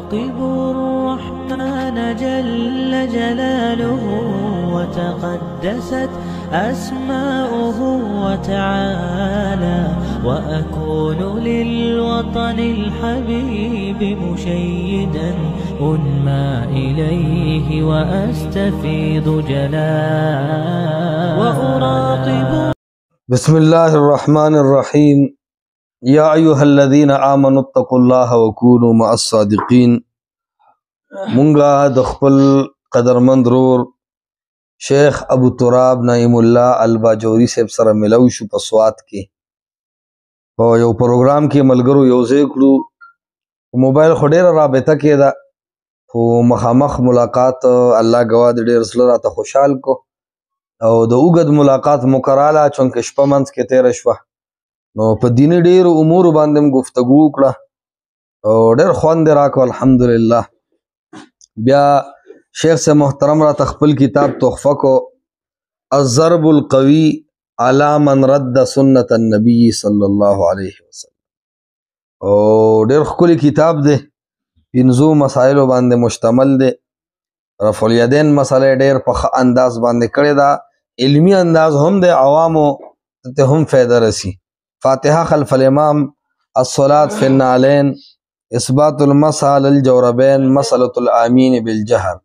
وراقبوا الرحمن جل جلاله وتقدست أسماؤه وتعالى، وأكون للوطن الحبيب مشيدا أنمى إليه وأستفيض جلالا وأراقب. بسم الله الرحمن الرحيم. يا أيها الذين آمنوا اتقوا الله وكونوا مع الصادقين. منگا دخپل قدرمند رور شیخ ابو تراب نعیم الله الباجوری صاحب سره ملو شو په سوات کې په یو پروګرام کې ملګرو یو ځای کړو. موبایل خو ډېره رابطه کېده خو مخامخ ملاقات الله ګواه د ډېر زړه راته خوشحال کو او د اوږد ملاقات مقراله چونکې شپه منځ کې تېره شوه نو په دیني ډېرو امورو باندې هم گفتگو وکړه او ډېر خوند یې راکړو الحمدلله. بیا شیخ سے محترم را تخپل کتاب تحفه کو الضرب القوی علی من رد سنت النبی صلی الله علیه وسلم او ډېر ښکلی کتاب دی، پنځو مسایلو باندې مشتمل دی. رفع الیدین مسله ډېر په ښه انداز باندې کړې ده، علمی انداز هم دی، عوامو ته هم فایده رسی. فاتحه خلف الامام، الصلاة فی النعلین، اثبات المسح علی الجوربین، مسألة الآمین بالجهر.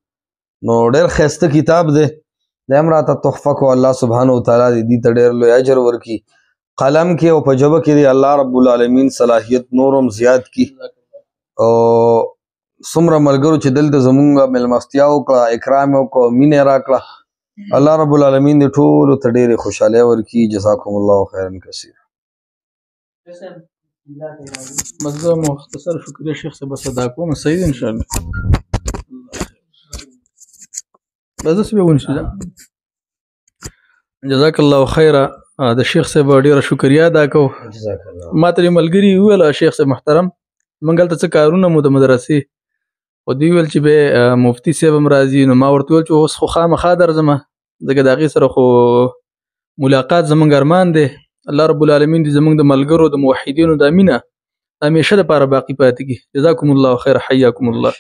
نو ډېر ښایسته کتاب دی، دا هم راته تحفه کو. الله سبحانه وتعالی دې ته ډېر لوی اجر ورکړي. قلم کې او په ژبه کې دی الله رب العالمین صلاحیت نور هم زیات کړي او څومره ملګرو چې دلته زمونږ مېلمستیا وکړه، اکرام یې وکړه، مینه یې راکړه، الله رب العالمین دې ټولو ته ډېرې خوشحالۍ ورکړي. جزاکم الله خیرا کثیرا. مزه مختصر شکریہ شیخ صاحب بس ادا کوم صحیح ان شاء الله بس به ونشي. جزاک الله خیرا. د شیخ صاحب ډیره شکریہ ادا کو. ما ته ملګری ویل شیخ صاحب محترم منګل ته څه کارونه مو د مدرسې او دی ویل چې به مفتی صاحب هم راځي نو ما ورته ویل چې اوس خو خامخا درځم ځکه د هغې سره خو ملاقات زموږ ارمان دی. الله رب العالمین دې زموږ د ملګرو د موحدینو د مینه همیشه دپاره باقي پاتې کړي. جزاکم الله خیر، حیاکم الله.